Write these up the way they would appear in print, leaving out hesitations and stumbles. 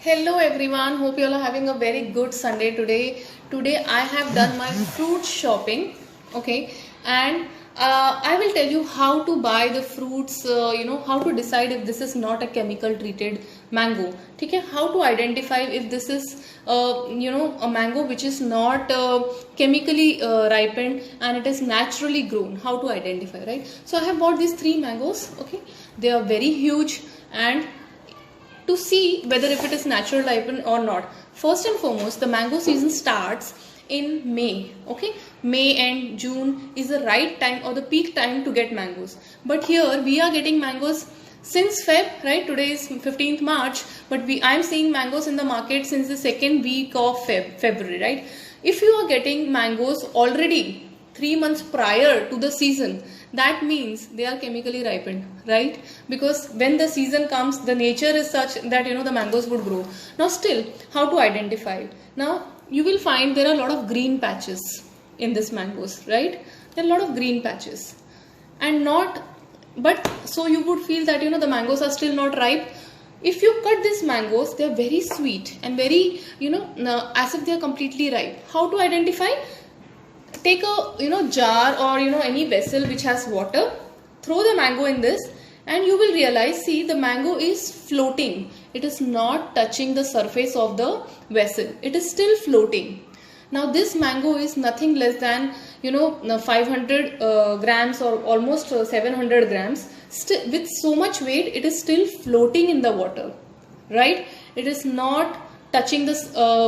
Hello everyone, hope you all are having a very good Sunday today. Today I have done my fruit shopping, okay, and I will tell you how to buy the fruits, how to decide if this is not a chemical treated mango. Okay, how to identify if this is, a mango which is not chemically ripened and it is naturally grown. How to identify, right? So I have bought these three mangoes, okay, they are very huge and to see whether if it is natural ripen or not. First and foremost, the mango season starts in May. Okay, May and June is the right time or the peak time to get mangoes. But here we are getting mangoes since Feb, right? Today is 15th March, but I am seeing mangoes in the market since the second week of February, right? If you are getting mangoes already 3 months prior to the season, that means they are chemically ripened, right? Because when the season comes, the nature is such that the mangoes would grow. Now still, how to identify? Now you will find there are a lot of green patches in this mangoes, right? There are a lot of green patches and so you would feel that the mangoes are still not ripe. If you cut these mangoes, they are very sweet and very as if they are completely ripe. How to identify? Take a jar or any vessel which has water, throw the mango in this and you will realize, see, the mango is floating. It is not touching the surface of the vessel. It is still floating. Now this mango is nothing less than 500 grams or almost 700 grams. With so much weight, it is still floating in the water, right? It is not touching the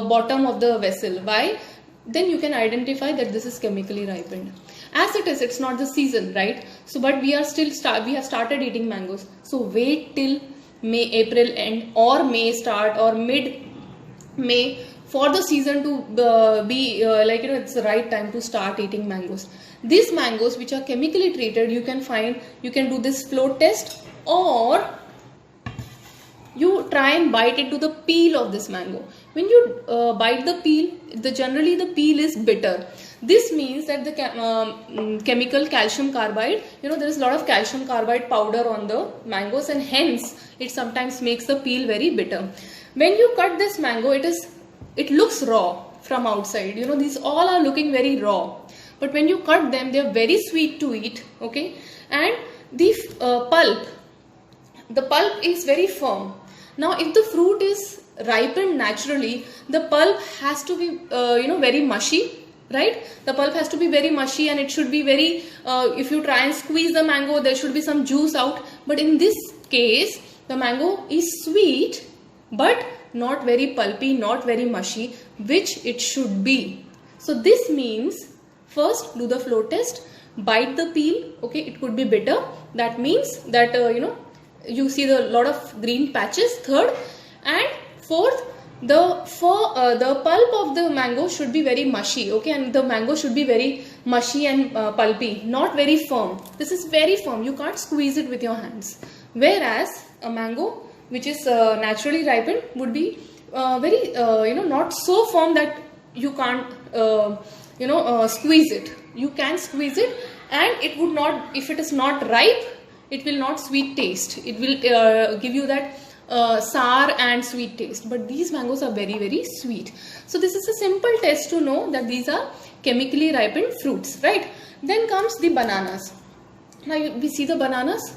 bottom of the vessel. Why? Then you can identify that this is chemically ripened. As it is, it's not the season, right? So, but we are still we have started eating mangoes. So wait till May, April end or May start or mid-May for the season to be it's the right time to start eating mangoes. These mangoes which are chemically treated, you can do this float test, or you try and bite into the peel of this mango. When you bite the peel, generally the peel is bitter. This means that the chemical calcium carbide, there is a lot of calcium carbide powder on the mangoes, and hence it sometimes makes the peel very bitter. When you cut this mango, it looks raw from outside. These all are looking very raw. But when you cut them, they are very sweet to eat. Okay, and the pulp is very firm. Now, if the fruit is ripened naturally, the pulp has to be, very mushy, right? The pulp has to be very mushy and it should be very, if you try and squeeze the mango, there should be some juice out. But in this case, the mango is sweet, but not very pulpy, not very mushy, which it should be. So this means, first do the float test, bite the peel, okay, it could be bitter. That means that, you see the lot of green patches. Third and fourth, the pulp of the mango should be very mushy, okay, and the mango should be very mushy and pulpy, not very firm. This is very firm, you can't squeeze it with your hands. Whereas a mango which is naturally ripened would be very not so firm that you can't squeeze it. You can squeeze it, and it would not, if it is not ripe, it will not sweet taste. It will give you that sour and sweet taste. But these mangoes are very, very sweet. So this is a simple test to know that these are chemically ripened fruits, right? Then comes the bananas. Now we see the bananas.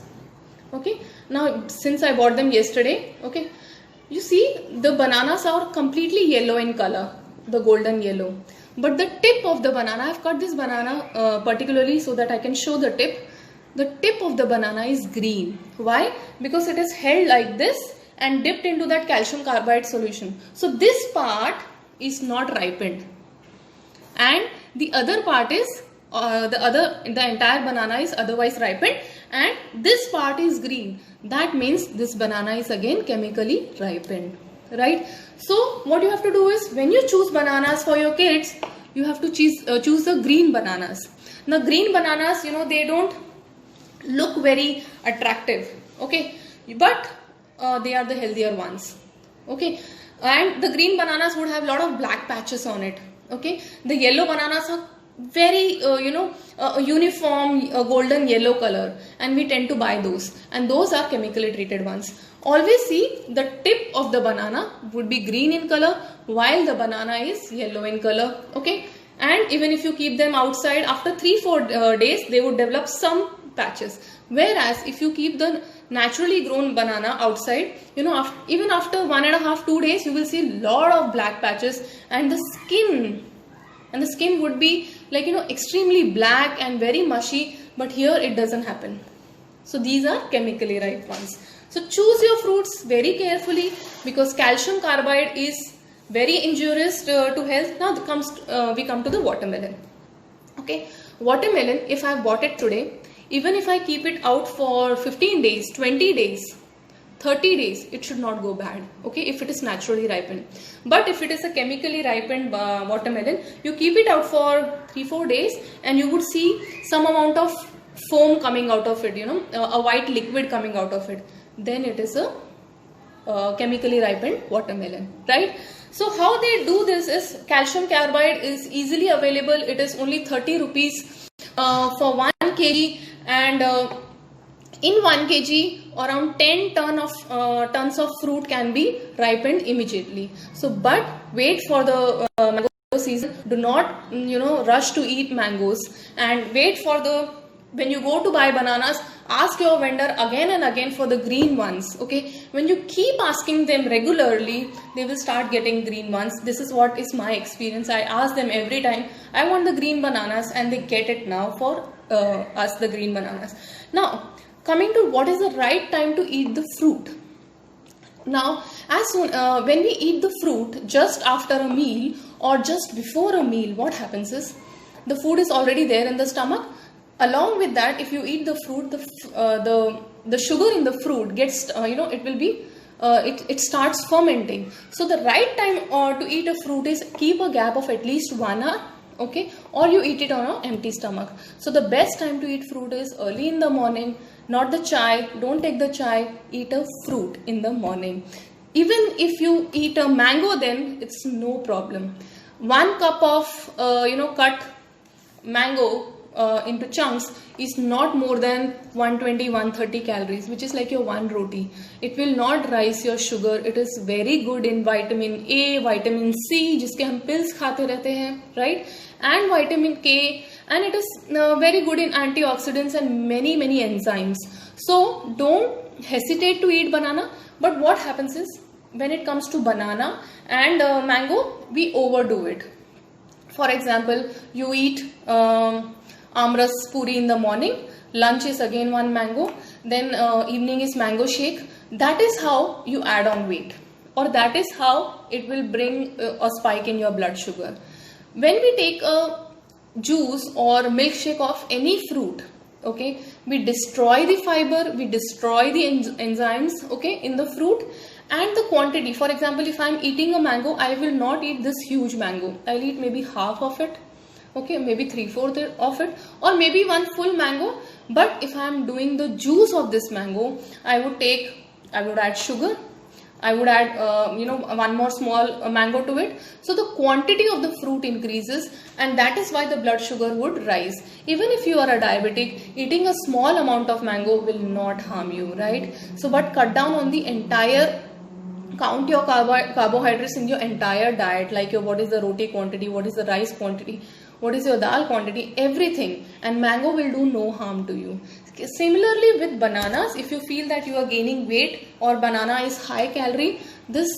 Okay. Now since I bought them yesterday, okay, you see the bananas are completely yellow in color, the golden yellow. But the tip of the banana, I have cut this banana particularly so that I can show the tip. The tip of the banana is green. Why? Because it is held like this and dipped into that calcium carbide solution. So this part is not ripened, and the other part is the entire banana is otherwise ripened, and this part is green. That means this banana is again chemically ripened, right? So what you have to do is, when you choose bananas for your kids, you have to choose the green bananas. Now green bananas, they don't look very attractive, okay, but they are the healthier ones, okay, and the green bananas would have a lot of black patches on it, okay. The yellow bananas are very uniform golden yellow color, and we tend to buy those, and those are chemically treated ones. always see the tip of the banana would be green in color while the banana is yellow in color. Okay, and even if you keep them outside, after 3-4 days they would develop some patches. Whereas if you keep the naturally grown banana outside, you know, even after 1.5-2 days, you will see lot of black patches, and the skin would be like, you know, extremely black and very mushy. But here it doesn't happen. So these are chemically ripe ones. So choose your fruits very carefully, because calcium carbide is very injurious to health. Now we come to the watermelon. Okay, watermelon, if I have bought it today, even if I keep it out for 15 days, 20 days, 30 days, it should not go bad. Okay, if it is naturally ripened. But if it is a chemically ripened watermelon, you keep it out for 3-4 days and you would see some amount of foam coming out of it, you know, a white liquid coming out of it. Then it is a chemically ripened watermelon, right? So how they do this is, calcium carbide is easily available. It is only 30 rupees for 1 kg, and in 1 kg around 10 tons of fruit can be ripened immediately. So but wait for the mango season. Do not, you know, rush to eat mangoes, and wait for the, when you go to buy bananas, ask your vendor again and again for the green ones. Okay, when you keep asking them regularly, they will start getting green ones. This is what is my experience. I ask them every time, I want the green bananas, and they get it now for us, the green bananas. Now coming to what is the right time to eat the fruit. Now as soon when we eat the fruit just after a meal or just before a meal, what happens is, the food is already there in the stomach. Along with that, if you eat the fruit, the sugar in the fruit gets, you know, it will be, it starts fermenting. So the right time to eat a fruit is keep a gap of at least 1 hour, okay, or you eat it on an empty stomach. So the best time to eat fruit is early in the morning, not the chai. Don't take the chai, eat a fruit in the morning. Even if you eat a mango, then it's no problem. 1 cup of cut mango into chunks is not more than 120-130 calories, which is like your 1 roti. It will not rise your sugar. It is very good in vitamin A, vitamin C, जिसके हम pills खाते रहते हैं, right? And vitamin K, and it is very good in antioxidants and many enzymes. So don't hesitate to eat banana. But what happens is, when it comes to banana and mango, we overdo it. For example, you eat amras puri in the morning, lunch is again 1 mango, then evening is mango shake. That is how you add on weight, or that is how it will bring a spike in your blood sugar. When we take a juice or milkshake of any fruit, okay, we destroy the fiber, we destroy the enzymes, okay, in the fruit, and the quantity. For example, if I am eating a mango, I will not eat this huge mango. I'll eat maybe half of it, okay, maybe 3/4 of it, or maybe 1 full mango. But if I am doing the juice of this mango, I would add sugar, I would add 1 more small mango to it. So the quantity of the fruit increases, and that is why the blood sugar would rise. Even if you are a diabetic, eating a small amount of mango will not harm you, right? So but cut down on the entire, count your carbohydrates in your entire diet, like what is the roti quantity, what is the rice quantity, what is your dal quantity, everything, and mango will do no harm to you. Similarly with bananas, if you feel that you are gaining weight or banana is high calorie, this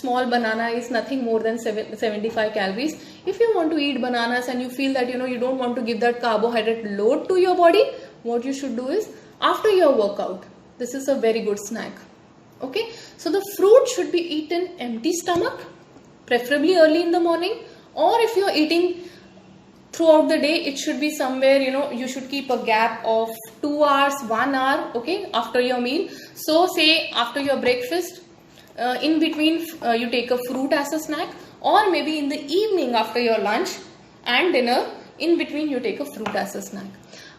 small banana is nothing more than 75 calories. If you want to eat bananas and you feel that you don't want to give that carbohydrate load to your body, what you should do is, after your workout, this is a very good snack. Okay, so the fruit should be eaten empty stomach, preferably early in the morning, or if you are eating throughout the day, it should be somewhere, you should keep a gap of 2 hours, 1 hour, okay, after your meal. So say after your breakfast, in between you take a fruit as a snack, or maybe in the evening after your lunch and dinner, in between you take a fruit as a snack.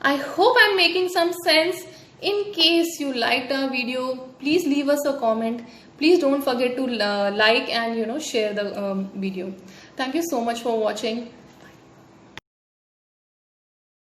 I hope I'm making some sense. In case you liked our video, please leave us a comment. Please don't forget to like and share the video. Thank you so much for watching.